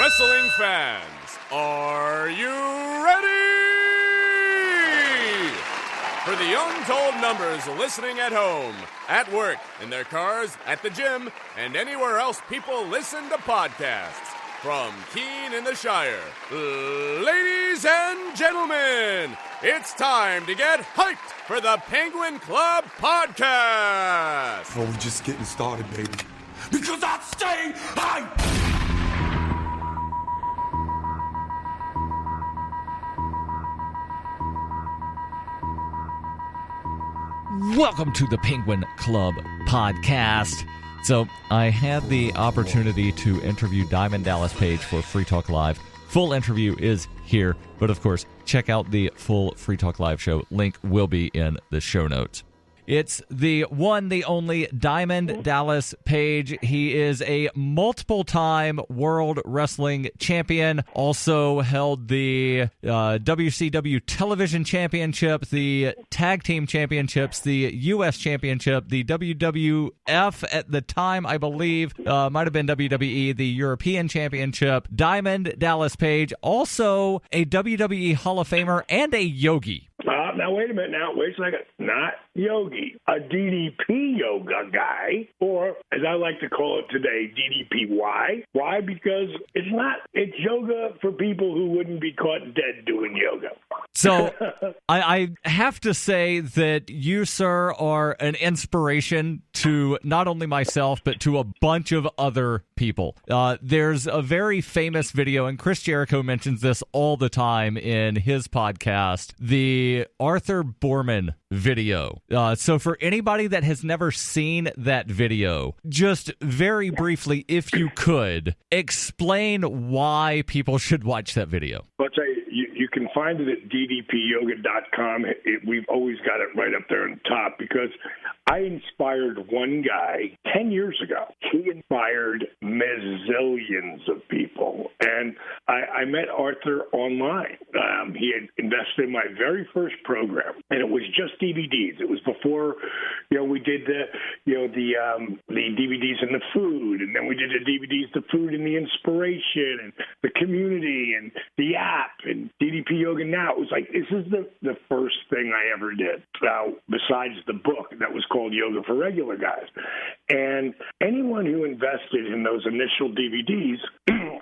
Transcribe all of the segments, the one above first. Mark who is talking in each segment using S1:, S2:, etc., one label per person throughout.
S1: Wrestling fans, are you ready? For the untold numbers listening at home, at work, in their cars, at the gym, and anywhere else people listen to podcasts. From Keene in the Shire, ladies and gentlemen, it's time to get hyped for the Penguin Club Podcast.
S2: Oh, we're just getting started, baby. Because I stay hyped!
S3: Welcome to the Penguin Club Podcast. So, I had the opportunity to interview Diamond Dallas Page for Free Talk Live. Full interview is here, but of course, check out the full Free Talk Live show. Link will be in the show notes. It's the one, the only Diamond Dallas Page. He is a multiple-time World Wrestling Champion. Also held the WCW Television Championship, the Tag Team Championships, the U.S. Championship, the WWF at the time, I believe, might have been WWE, the European Championship. Diamond Dallas Page, also a WWE Hall of Famer and a yogi.
S4: Now, wait a minute. Wait a second. Not yogi. A DDP yoga guy, or as I like to call it today, DDPY. Why? Because it's yoga for people who wouldn't be caught dead doing yoga.
S3: So I have to say that you, sir, are an inspiration to not only myself, but to a bunch of other people. There's a very famous video, and Chris Jericho mentions this all the time in his podcast, the Arthur Borman video. So for anybody that has never seen that video, just very briefly, if you could, explain why people should watch that video.
S4: Let's say you can find it at ddpyoga.com. We've always got it right up there on top because I inspired one guy 10 years ago. He inspired mazillions of people. And I met Arthur online. He had invested in my very first program, and it was just DVDs. It was before, we did the DVDs and the food, and then we did the DVDs, the food and the inspiration, and the community, and the app, and DDP Yoga Now. It was like, this is the first thing I ever did, besides the book that was called Yoga for Regular Guys. And anyone who invested in those initial DVDs,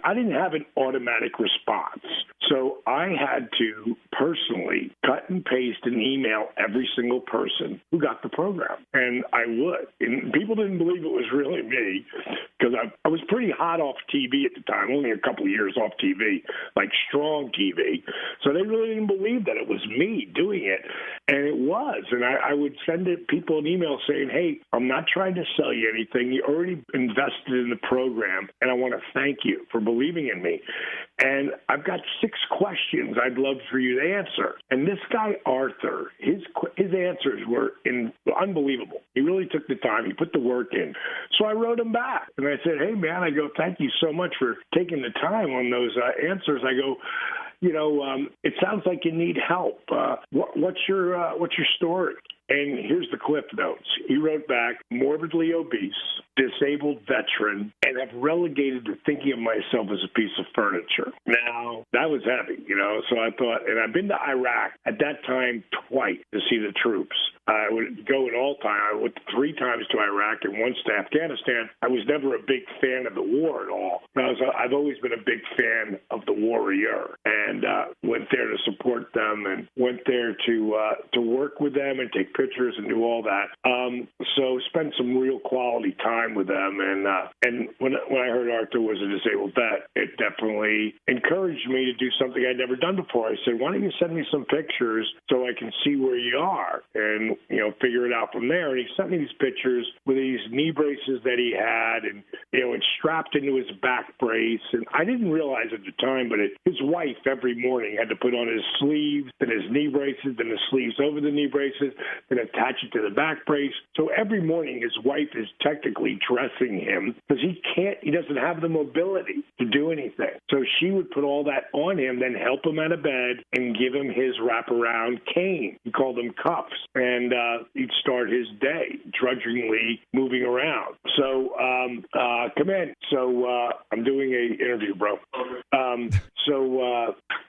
S4: I didn't have an automatic response. So I had to personally cut and paste and email every single person who got the program. And I would. And people didn't believe it was really me because I was pretty hot off TV at the time, only a couple of years off TV, like strong TV. So they really didn't believe that it was me doing it. And it was. And I would send people an email saying, hey, I'm not trying to sell you anything. You already invested in the program, and I want to thank you for believing in me. And I've got 6 questions I'd love for you to answer. And this guy, Arthur, his answers were unbelievable. He really took the time. He put the work in. So I wrote him back. And I said, hey, man, thank you so much for taking the time on those answers. I go, it sounds like you need help. What's your story? And here's the cliff notes. He wrote back, morbidly obese, disabled veteran, and have relegated to thinking of myself as a piece of furniture. Now, that was heavy, so I thought, and I've been to Iraq at that time twice to see the troops. I would go at all time. I went 3 times to Iraq and once to Afghanistan. I was never a big fan of the war at all. I've always been a big fan of the warrior, and went there to support them and went there to work with them and take pictures and do all that. So spent some real quality time with them. And when I heard Arthur was a disabled vet, it definitely encouraged me to do something I'd never done before. I said, why don't you send me some pictures so I can see where you are and, figure it out from there. And he sent me these pictures with these knee braces that he had and, it's strapped into his back brace. And I didn't realize at the time, but his wife every morning had to put on his sleeves and his knee braces, then the sleeves over the knee braces, then attach it to the back brace. So every morning his wife is technically dressing him because he doesn't have the mobility to do anything. So she would put all that on him, then help him out of bed and give him his wraparound cane. He called them cuffs. And and he'd start his day drudgingly moving around. So come in. So I'm doing a interview, bro.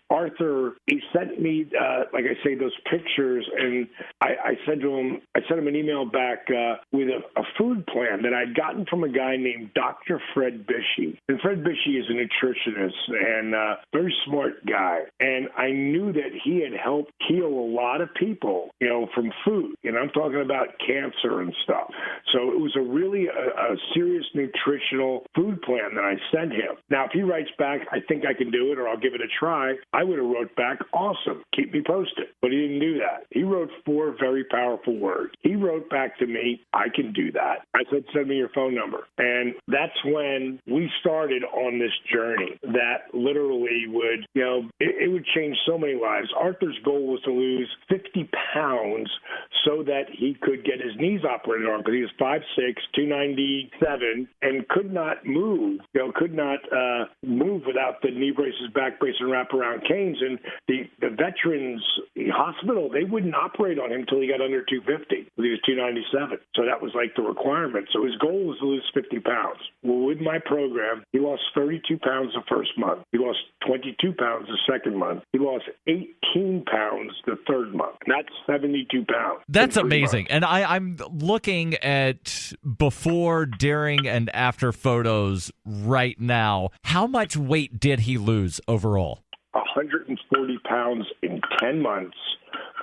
S4: Arthur, he sent me, like I say, those pictures, and I sent him an email back with a food plan that I'd gotten from a guy named Dr. Fred Bishey. And Fred Bishey is a nutritionist and a very smart guy. And I knew that he had helped heal a lot of people, from food. And I'm talking about cancer and stuff. So it was a serious nutritional food plan that I sent him. Now, if he writes back, I think I can do it, or I'll give it a try, I would have wrote back, awesome, keep me posted. But he didn't do that. He wrote 4 very powerful words. He wrote back to me, I can do that. I said, send me your phone number. And that's when we started on this journey that literally would, it would change so many lives. Arthur's goal was to lose 50 pounds so that he could get his knees operated on, because he was 5'6", 297, and could not move, move without the knee braces, back brace, and wraparound canes. And the Veterans Hospital, they wouldn't operate on him until he got under 250. He was 297. So that was like the requirement. So his goal was to lose 50 pounds. Well, with my program, he lost 32 pounds the first month. He lost 22 pounds the second month. He lost 18 pounds the third month. That's 72 pounds.
S3: That's amazing. And I'm looking at before, during, and after photos right now. How much weight did he lose overall?
S4: 140 pounds in 10 months.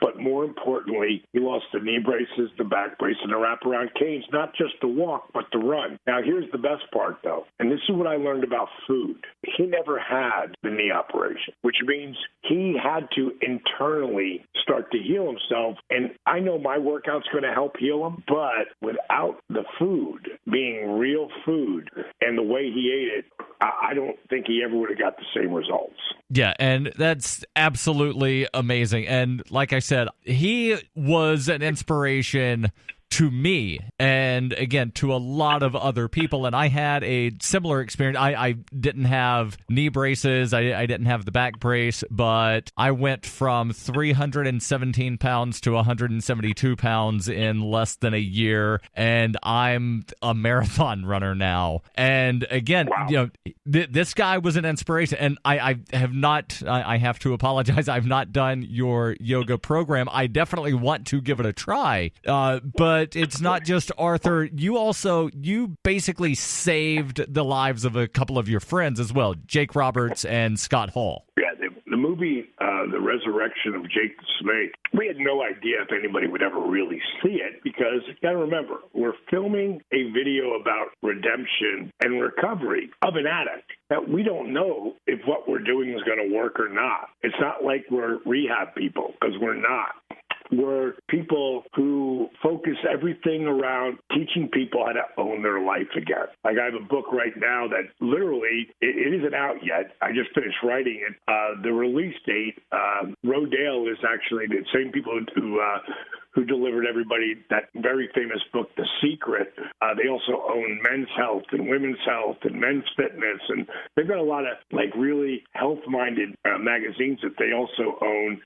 S4: But more importantly, he lost the knee braces, the back brace, and the wraparound canes, not just to walk, but to run. Now, here's the best part, though, and this is what I learned about food. He never had the knee operation, which means he had to internally start to heal himself. And I know my workout's going to help heal him, but without the food being real food and the way he ate it, I don't think he ever would have got the same results.
S3: Yeah, and that's absolutely amazing. And like I said, he was an inspiration to me, and again, to a lot of other people. And I had a similar experience. I didn't have knee braces. I didn't have the back brace, but I went from 317 pounds to 172 pounds in less than a year, and I'm a marathon runner now. And again,
S4: wow.
S3: This guy was an inspiration, and I have to apologize. I've not done your yoga program. I definitely want to give it a try, but it's not just Arthur. You basically saved the lives of a couple of your friends as well, Jake Roberts and Scott Hall.
S4: Yeah, the movie, The Resurrection of Jake the Snake, we had no idea if anybody would ever really see it, because you got to remember, we're filming a video about redemption and recovery of an addict that we don't know if what we're doing is going to work or not. It's not like we're rehab people, because we're not. We're people who focus everything around teaching people how to own their life again. Like, I have a book right now that literally, it isn't out yet. I just finished writing it. The release date, Rodale is actually the same people who delivered everybody that very famous book, The Secret. They also own Men's Health and Women's Health and Men's Fitness, and they've got a lot of really health-minded magazines that they also own.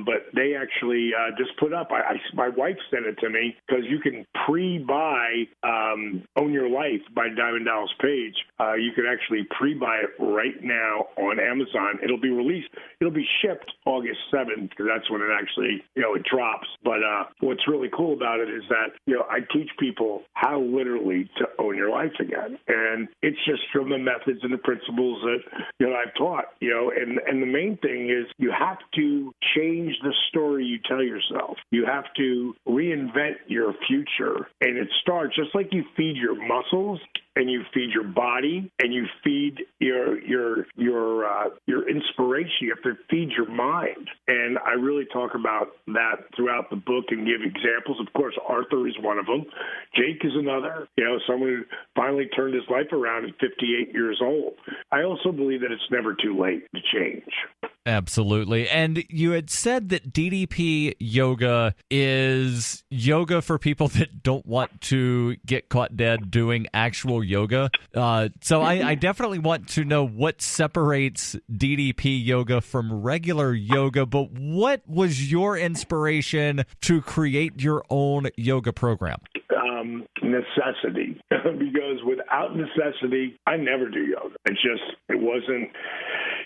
S4: But they actually just put up, my wife sent it to me, because you can pre-buy Own Your Life by Diamond Dallas Page. You can actually pre-buy it right now on Amazon. It'll be released. It'll be shipped August 7th, because that's when it actually, it drops. But what's really cool about it is that, I teach people how literally to own your life again. And it's just from the methods and the principles that, I've taught, and the main thing is you have to change the story you tell yourself. You have to reinvent your future. And it starts just like you feed your muscles and you feed your body and you feed your inspiration. You have to feed your mind. And I really talk about that throughout the book and give examples. Of course, Arthur is one of them. Jake is another, someone who finally turned his life around at 58 years old. I also believe that it's never too late to change.
S3: Absolutely. And you had said that DDP yoga is yoga for people that don't want to get caught dead doing actual yoga. So I definitely want to know what separates DDP yoga from regular yoga, but what was your inspiration to create your own yoga program?
S4: Necessity. Because without necessity, I never do yoga.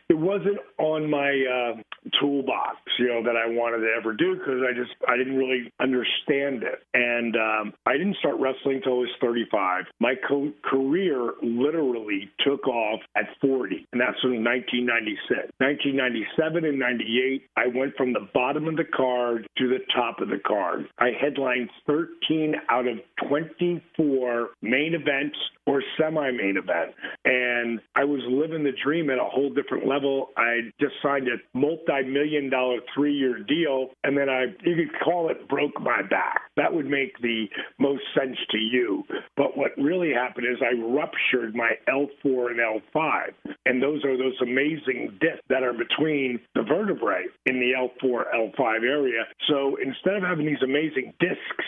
S4: It wasn't on my toolbox, that I wanted to ever do, because I didn't really understand it. And I didn't start wrestling until I was 35. My career literally took off at 40, and that's in 1996. 1997 and 98, I went from the bottom of the card to the top of the card. I headlined 13 out of 24 main events or semi-main event. And I was living the dream at a whole different level. I just signed a multi-million-dollar 3-year deal, and then you could call it broke my back. That would make the most sense to you. But what really happened is I ruptured my L4 and L5, and those are those amazing discs that are between the vertebrae in the L4, L5 area. So instead of having these amazing discs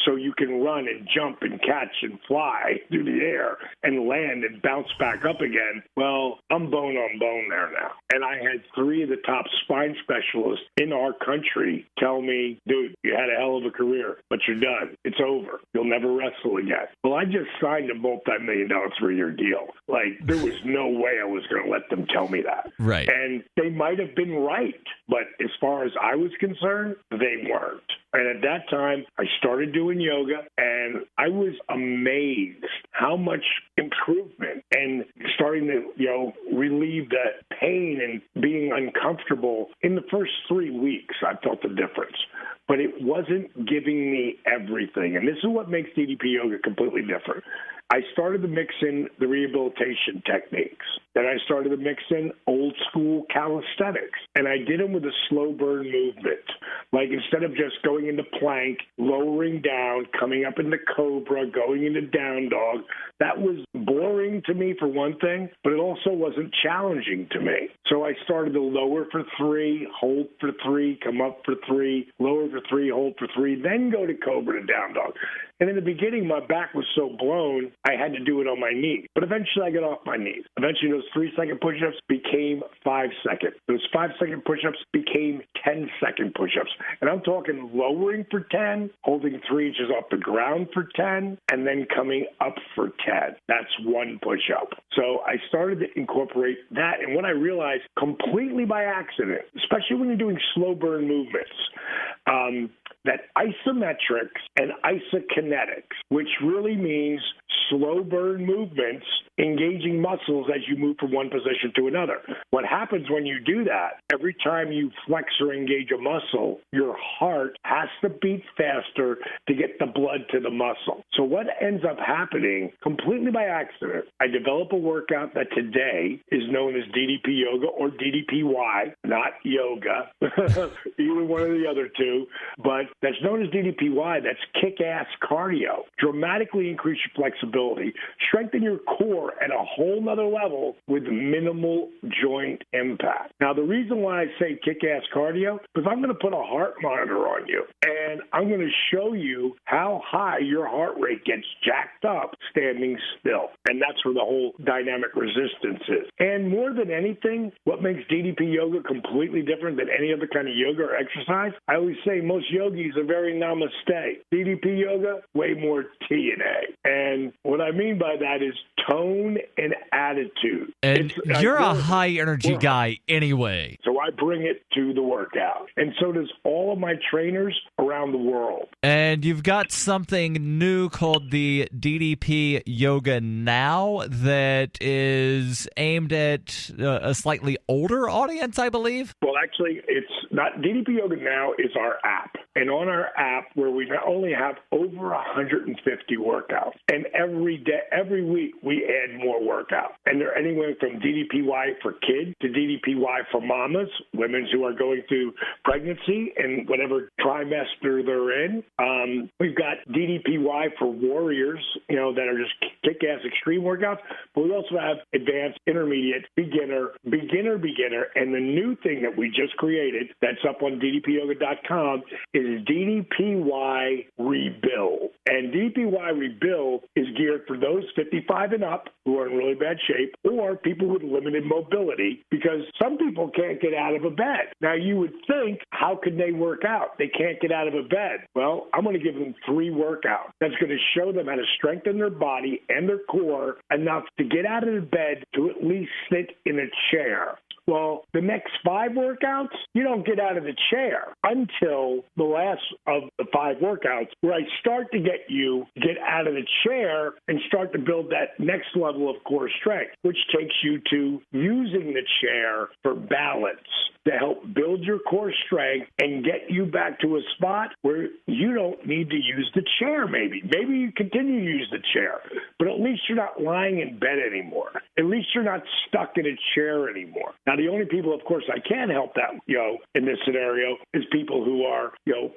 S4: so you can run and jump and catch and fly through the air and land and bounce back up again, well, I'm bone on bone there now. And I had 3 of the top spine specialists in our country tell me, dude, you had a hell of a career, but you're done. It's over. You'll never wrestle again. Well, I just signed a multi-million-dollar 3-year deal. Like, there was no way I was going to let them tell me that.
S3: Right.
S4: And they might have been right, but as far as I was concerned, they weren't. And at that time, I started doing yoga, and I was amazed how much improvement and starting to, relieve that pain and being uncomfortable. In the first 3 weeks, I felt the difference. But it wasn't giving me everything. And this is what makes DDP yoga completely different. I started to mix in the rehabilitation techniques. Then I started to mix in old school calisthenics. And I did them with a slow burn movement. Like, instead of just going into plank, lowering down, coming up into cobra, going into down dog, that was boring to me for one thing, but it also wasn't challenging to me. So I started to lower for 3, hold for 3, come up for 3, lower for 3, hold for 3, then go to cobra to down dog. And in the beginning, my back was so blown, I had to do it on my knees. But eventually, I got off my knees. Eventually, those 3-second push-ups became 5-second. Those 5-second push-ups became 10-second push-ups. And I'm talking lowering for 10, holding 3 inches off the ground for 10, and then coming up for 10. That's one push-up. So I started to incorporate that. And what I realized completely by accident, especially when you're doing slow burn movements, that isometrics and isokinetics, which really means slow burn movements, engaging muscles as you move from one position to another. What happens when you do that, every time you flex or engage a muscle, your heart has to beat faster to get the blood to the muscle. So what ends up happening, completely by accident, I develop a workout that today is known as DDP yoga or DDPY, not yoga, either one of the other two, but that's known as DDPY. That's kick-ass cardio. Dramatically increase your flexibility, strengthen your core at a whole nother level with minimal joint impact. Now, the reason why I say kick-ass cardio is I'm going to put a heart monitor on you, and I'm going to show you how high your heart rate gets jacked up standing still. And that's where the whole dynamic resistance is. And more than anything, what makes DDP yoga completely different than any other kind of yoga or exercise, I always say most yogis are very namaste. DDP yoga, way more T and A. And what I mean by that is tone and attitude.
S3: And you're a high-energy guy anyway.
S4: So I bring it to the workout. And so does all of my trainers around the world.
S3: And you've got something new called the DDP Yoga Now that is aimed at a slightly older audience, I believe?
S4: Well, actually, it's not. DDP Yoga Now is our app. And on our app, where we not only have over 150 workouts, and every week we add more workouts. And they're anywhere from DDPY for kids to DDPY for mamas, women who are going through pregnancy and whatever trimester they're in. We've got DDPY for warriors, that are just kick-ass extreme workouts. But we also have advanced, intermediate, beginner, and the new thing that we just created that's up on ddpyoga.com is DDPY Rebuild. And DDPY Rebuild is geared for those 55 and up who are in really bad shape, or people with limited mobility, because some people can't get out of a bed. Now, you would think, how could they work out? They can't get out of a bed. Well, I'm going to give them 3 workouts that's going to show them how to strengthen their body and their core enough to get out of the bed to at least sit in a chair. Well, the next 5 workouts, you don't get out of the chair until the last of the 5 workouts, where I start to get out of the chair and start to build that next level of core strength, which takes you to using the chair for balance to help build your core strength and get you back to a spot where you don't need to use the chair maybe. Maybe you continue to use the chair, but at least you're not lying in bed anymore. At least you're not stuck in a chair anymore. Now, the only people, of course, I can help that, in this scenario is people who are,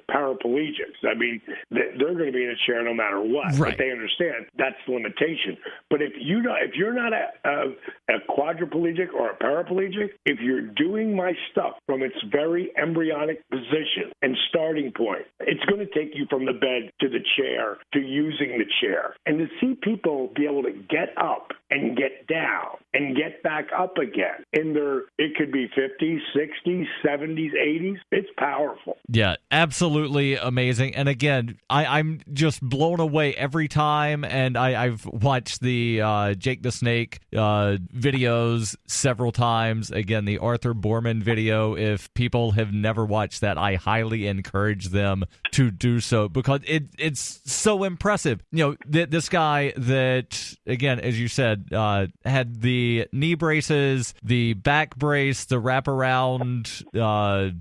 S4: paraplegics. I mean, they're going to be in a chair no matter what.
S3: Right.
S4: But they understand that's the limitation. But if you're not a quadriplegic or a paraplegic, if you're doing my stuff from its very embryonic position and starting point, it's going to take you from the bed to the chair to using the chair. And to see people be able to get up and get down and get back up again in it could be 50s, 60s, 70s, 80s. It's powerful.
S3: Yeah, absolutely amazing. And again, I'm just blown away every time. And I've watched the Jake the Snake videos several times. Again, the Arthur Borman video. If people have never watched that, I highly encourage them to do so, because it's so impressive. This guy that, again, as you said, had the knee braces, the back brace, the wraparound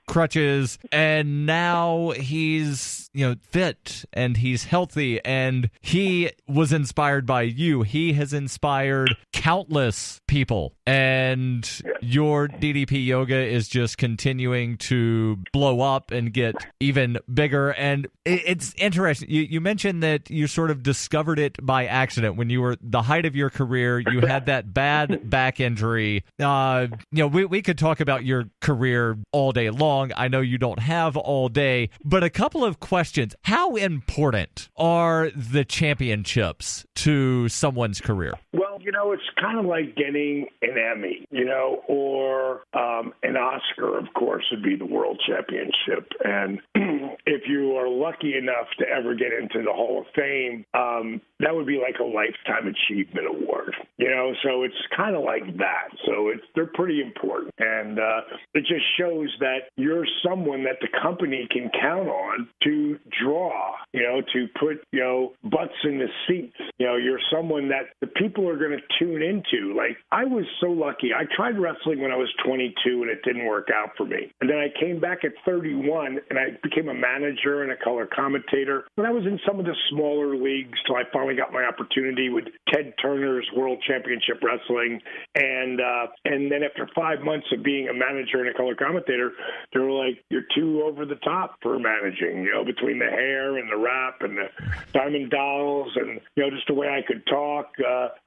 S3: crutches, and now he's fit and he's healthy, and he was inspired by you. He has inspired countless people, and your DDP Yoga is just continuing to blow up and get even bigger. And it's interesting. You mentioned that you sort of discovered it by accident when you were the height of your career. You had that bad back injury. We could talk about your career all day long. I know you don't have all day, but a couple of questions. How important are the championships to someone's career?
S4: Well, it's kind of like getting an Emmy, or an Oscar, of course, would be the World Championship. And if you are lucky enough to ever get into the Hall of Fame, that would be like a Lifetime Achievement Award, so it's kind of like that. So they're pretty important. And it just shows that you're someone that the company can count on to draw, to put, butts in the seats. You're someone that the people are going to tune into. Like, I was so lucky. I tried wrestling when I was 22 and it didn't work out for me. And then I came back at 31 and I became a manager and a color commentator. But I was in some of the smaller leagues till I finally got my opportunity with Ted Turner's World Championship Wrestling. And then after 5 months of being a manager and a color commentator, they were like, "You're too over the top for managing," between the hair and the rap and the Diamond Dolls and, just the way I could talk.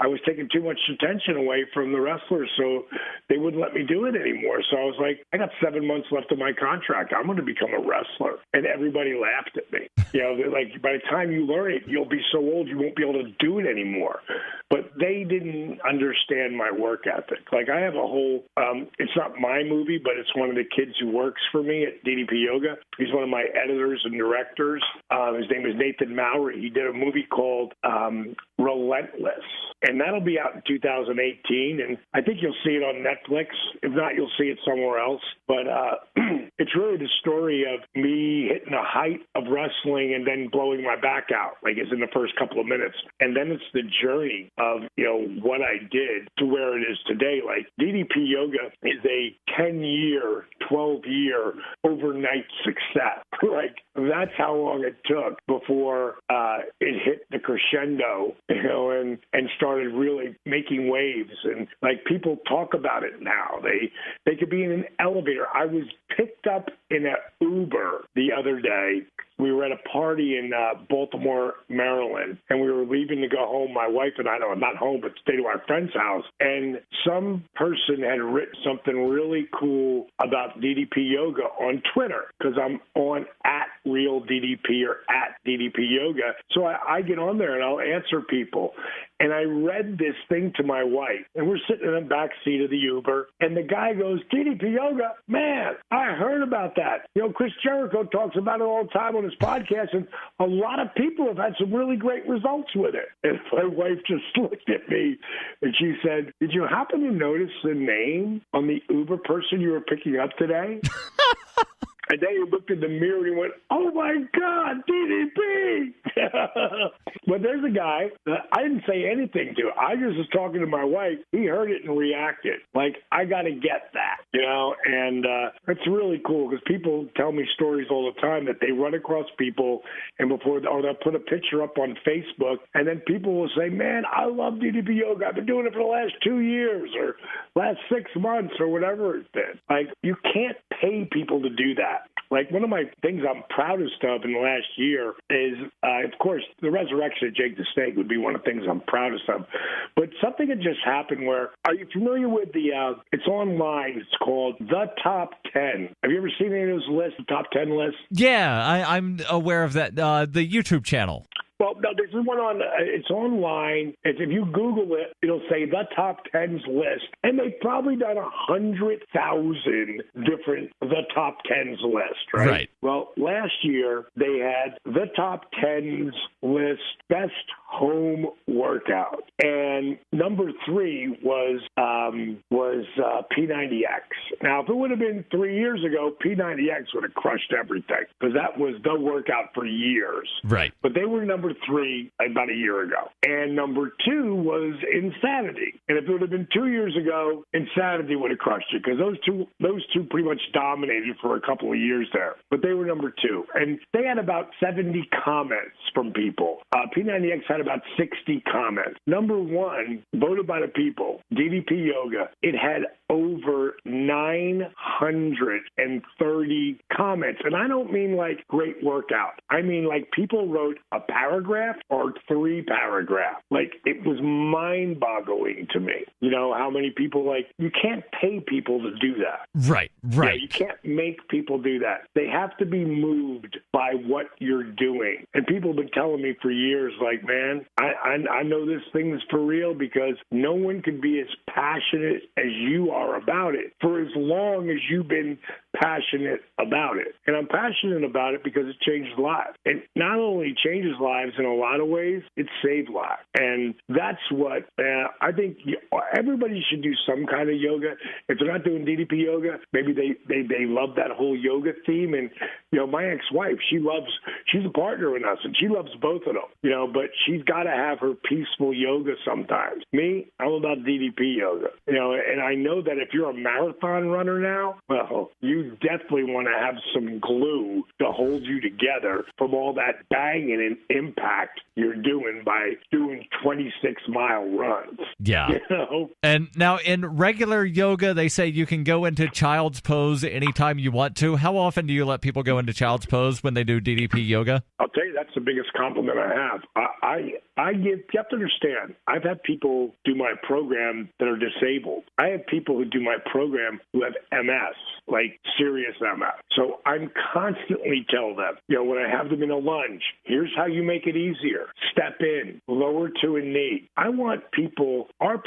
S4: I was taking too much attention away from the wrestlers, so they wouldn't let me do it anymore. So I was like, I got 7 months left of my contract. I'm going to become a wrestler. And everybody laughed at me. They're like, by the time you learn it, you'll be so old you won't be able to do it anymore. But they didn't understand my work ethic. Like, I have a whole, it's not my movie, but it's one of the kids who works for me at DDP Yoga. He's one of my editors and directors. His name is Nathan Mowry. He did a movie called Relentless. And that'll be out in 2018. And I think you'll see it on Netflix. If not, you'll see it somewhere else. But it's really the story of me hitting the height of wrestling and then blowing my back out, like it's in the first couple of minutes. And then it's the journey of, what I did to where it is today. Like, DDP Yoga is a 10-year 12-year overnight success. Like, that's how long it took before it hit the crescendo, and started really making waves. And like, people talk about it now. They could be in an elevator. I was picked up in an Uber the other day. We were at a party in Baltimore, Maryland, and we were leaving to go home. My wife and I, not home, but stay to our friend's house. And some person had written something really cool about DDP Yoga on Twitter, because I'm on @RealDDP or @DDP Yoga. So I get on there and I'll answer people. And I read this thing to my wife, and we're sitting in the back seat of the Uber, and the guy goes, DDP Yoga, man, I heard about that. Chris Jericho talks about it all the time on his podcast, and a lot of people have had some really great results with it. And my wife just looked at me, and she said, did you happen to notice the name on the Uber person you were picking up today? And then he looked in the mirror and he went, oh, my God, DDP. But there's a guy that I didn't say anything to. I just was talking to my wife. He heard it and reacted. Like, I got to get that, and it's really cool, because people tell me stories all the time that they run across people, and they'll put a picture up on Facebook, and then people will say, man, I love DDP Yoga. I've been doing it for the last 2 years or last 6 months or whatever it's been. Like, you can't pay people to do that. Like, one of my things I'm proudest of in the last year is, of course, the resurrection of Jake the Snake would be one of the things I'm proudest of. But something had just happened where, are you familiar with it's online, it's called The Top 10. Have you ever seen any of those lists, the Top 10 lists?
S3: Yeah, I'm aware of that, the YouTube channel.
S4: Well, no, there's one it's online. If you Google it, it'll say the top 10s list. And they've probably done 100,000 different the top 10s list, right? Right. Well, last year they had the top 10s list best home workout. And number 3 was P90X. Now, if it would have been 3 years ago, P90X would have crushed everything, because that was the workout for years. Right. But they were number 3 about a year ago. And number 2 was Insanity. And if it would have been 2 years ago, Insanity would have crushed it, because those two pretty much dominated for a couple of years there. But they were number 2. And they had about 70 comments from people. P90X had about 60 comments. Number 1, voted by the people, DDP Yoga, it had over 930 comments. And I don't mean like great workout. I mean like people wrote a paragraph or 3 paragraphs. Like, it was mind-boggling to me. How many people, you can't pay people to do that. Right. You can't make people do that. They have to be moved by what you're doing. And people have been telling me for years, like, man, I know this thing is for real, because no one can be as passionate as you are about it for as long as you've been passionate about it. And I'm passionate about it because it changes lives. And not only changes lives in a lot of ways, it saved lives. And that's what I think everybody should do some kind of yoga. If they're not doing DDP yoga, maybe they love that whole yoga theme. And, my ex-wife, she's a partner in us, and she loves both of them, but she's got to have her peaceful yoga sometimes. Me, I'm about DDP yoga, and I know that if you're a marathon runner now, well, you definitely want to have some glue to hold you together from all that banging and impact you're doing by doing 26-mile runs.
S3: Yeah. And now in regular yoga, they say you can go into child's pose anytime you want to. How often do you let people go into child's pose when they do DDP yoga?
S4: I'll tell you, that's the biggest compliment I have. You have to understand, I've had people do my program that are disabled. I have people who do my program who have MS, like serious MS. So I'm constantly telling them, when I have them in a lunge, here's how you make it easier. Step in, lower to a knee. I want people, our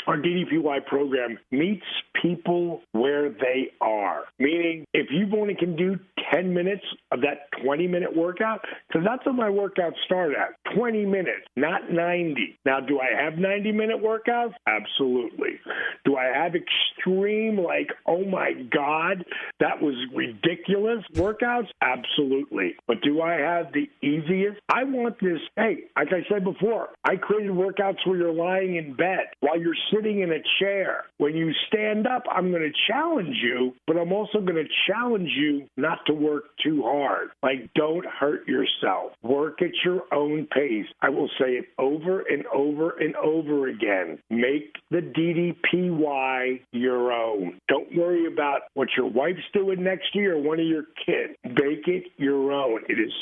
S4: DDPY program meets people where they are. Meaning, if you only can do 10 minutes of that 20-minute workout, because that's what my workouts start at, 20 minutes, not 90. Now, do I have 90-minute workouts? Absolutely. Do I have extreme, oh my God, that was ridiculous workouts? Absolutely. But do I have the easiest? I want this. Hey, like I said before, I created workouts where you're lying in bed while you're sitting in a chair. When you stand up, I'm going to challenge you, but I'm also going to challenge you not to work too hard. Like, don't hurt yourself. Work at your own pace. I will say it over and over and over again. Make the DDPY your own. Don't worry about what your wife's doing next year or one of your kids. Make it your own. It is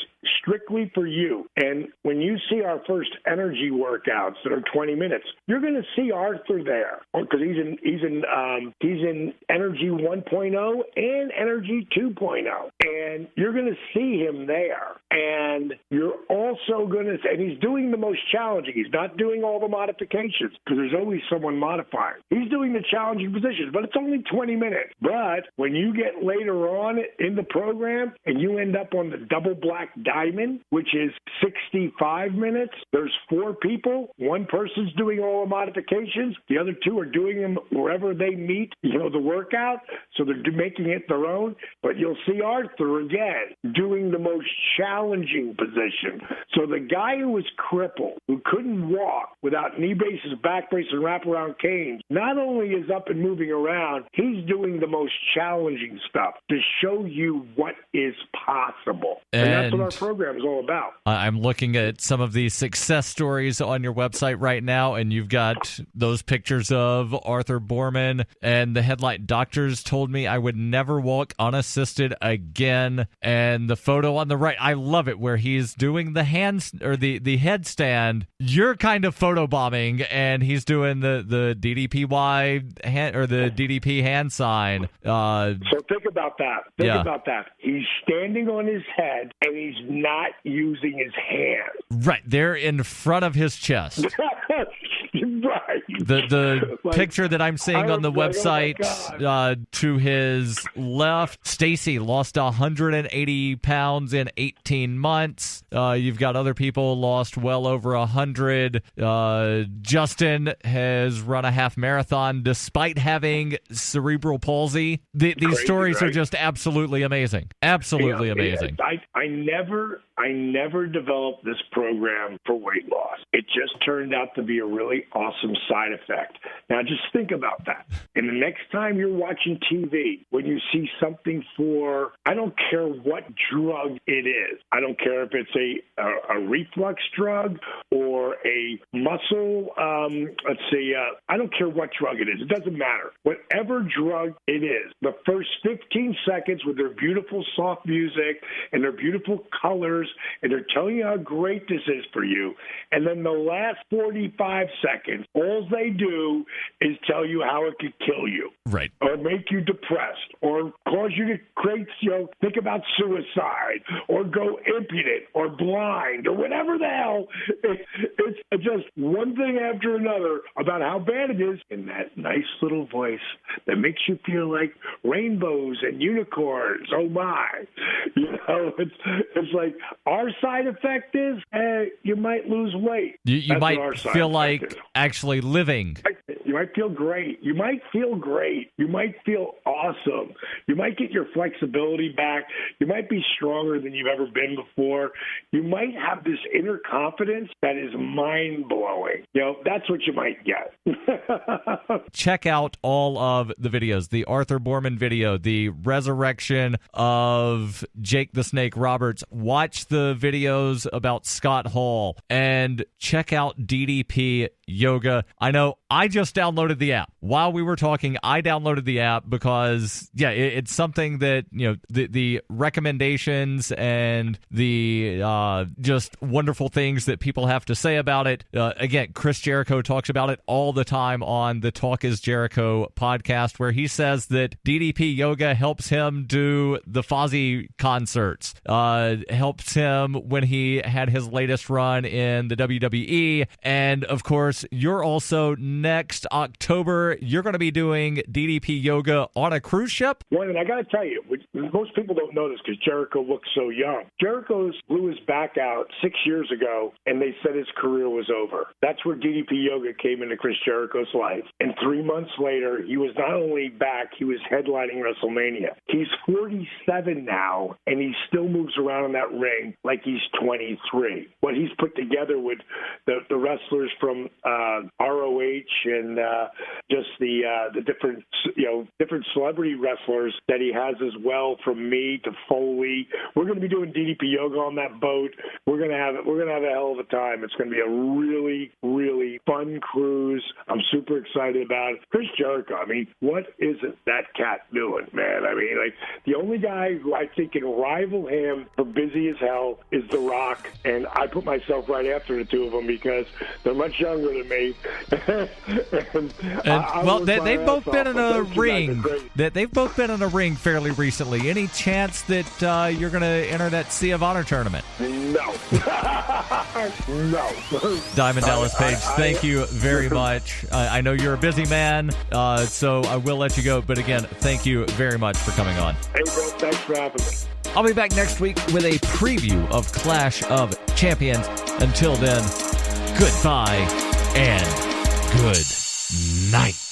S4: strictly for you. And when you see our first energy workouts that are 20 minutes, you're going to see Arthur there because he's in Energy 1.0 and Energy 2.0, and you're going to see him there. And you're also going to, and he's doing the most challenging. He's not doing all the modifications because there's always someone modifying. He's doing the challenging positions, but it's only 20 minutes. But when you get later on in the program and you end up on the double black diamond, which is 65 minutes, there's 4 people. One person's doing all the modifications. The other 2 are doing them wherever they meet, the workout. So they're making it their own. But you'll see Arthur again doing the most challenging position. So the guy who was crippled, who couldn't walk without knee braces, back braces, and wraparound canes, not only is up and moving around, he's doing the most challenging stuff to show you what is possible. And that's what our program is all about.
S3: I'm looking at some of the success stories on your website right now, and you've got those pictures of Arthur Borman, and the headline, "Doctors told me I would never walk unassisted again." And the photo on the right, I love it, where he's doing the hands or the headstand. You're kind of photobombing, and he's doing the DDPY hand, or the DDP hand sign.
S4: So think about that. Think about that. He's standing on his head, and he's not using his hands.
S3: Right, they're in front of his chest.
S4: Right.
S3: The picture that I'm seeing on the website, to his left, Stacy lost 180 pounds in 18 months. You've got other people lost well over 100. Justin has run a half marathon despite having cerebral palsy. These crazy, stories are just absolutely amazing. Absolutely amazing.
S4: I never developed this program for weight loss. It just turned out to be a really awesome side effect. Now, just think about that. And the next time you're watching TV, when you see something for, I don't care what drug it is. I don't care if it's a reflux drug or a muscle, I don't care what drug it is. It doesn't matter. Whatever drug it is, the first 15 seconds with their beautiful soft music and their beautiful colors, and they're telling you how great this is for you. And then the last 45 seconds, all they do is tell you how it could kill you.
S3: Right.
S4: Or make you depressed, or cause you to think about suicide, or go impudent, or blind, or whatever the hell. It's just one thing after another about how bad it is in that nice little voice that makes you feel like rainbows and unicorns. Oh, my. It's like our side effect is you might lose weight.
S3: You might feel like actually living.
S4: You might feel great. You might feel great. You might feel awesome. You might get your flexibility back. You might be stronger than you've ever been before. You might have this inner confidence that is mind-blowing. That's what you might get.
S3: Check out all of the videos. The Arthur Borman video, the resurrection of Jake the Snake Roberts. Watch the videos about Scott Hall, and check out DDP Yoga. I know I just downloaded the app. While we were talking, I downloaded the app because, it's something that, the recommendations and the just wonderful things that people have to say about it. Again, Chris Jericho talks about it all the time on the Talk is Jericho podcast, where he says that DDP Yoga helps him do the Fozzy concerts, helps him when he had his latest run in the WWE, and of course, course, you're also next October. You're going to be doing DDP yoga on a cruise ship.
S4: Well, and I got to tell you, most people don't know this because Jericho looks so young. Jericho blew his back out 6 years ago, and they said his career was over. That's where DDP yoga came into Chris Jericho's life. And 3 months later, he was not only back, he was headlining WrestleMania. He's 47 now, and he still moves around in that ring like he's 23. What he's put together with the wrestlers from ROH and just the different celebrity wrestlers that he has as well, from me to Foley. We're going to be doing DDP yoga on that boat. We're going to have a hell of a time. It's going to be a really, really fun cruise. I'm super excited about it. Chris Jericho, I mean, what isn't that cat doing, man? I mean, like, the only guy who I think can rival him for busy as hell is The Rock, and I put myself right after the two of them because they're much younger than me.
S3: They've both been in a ring. They've both been in a ring fairly recently. Any chance that you're going to enter that Sea of Honor tournament?
S4: No. No.
S3: Diamond Dallas Page, thank you very much. I know you're a busy man, so I will let you go. But again, thank you very much for coming on.
S4: Hey, bro, thanks for having me.
S3: I'll be back next week with a preview of Clash of Champions. Until then, goodbye and good night.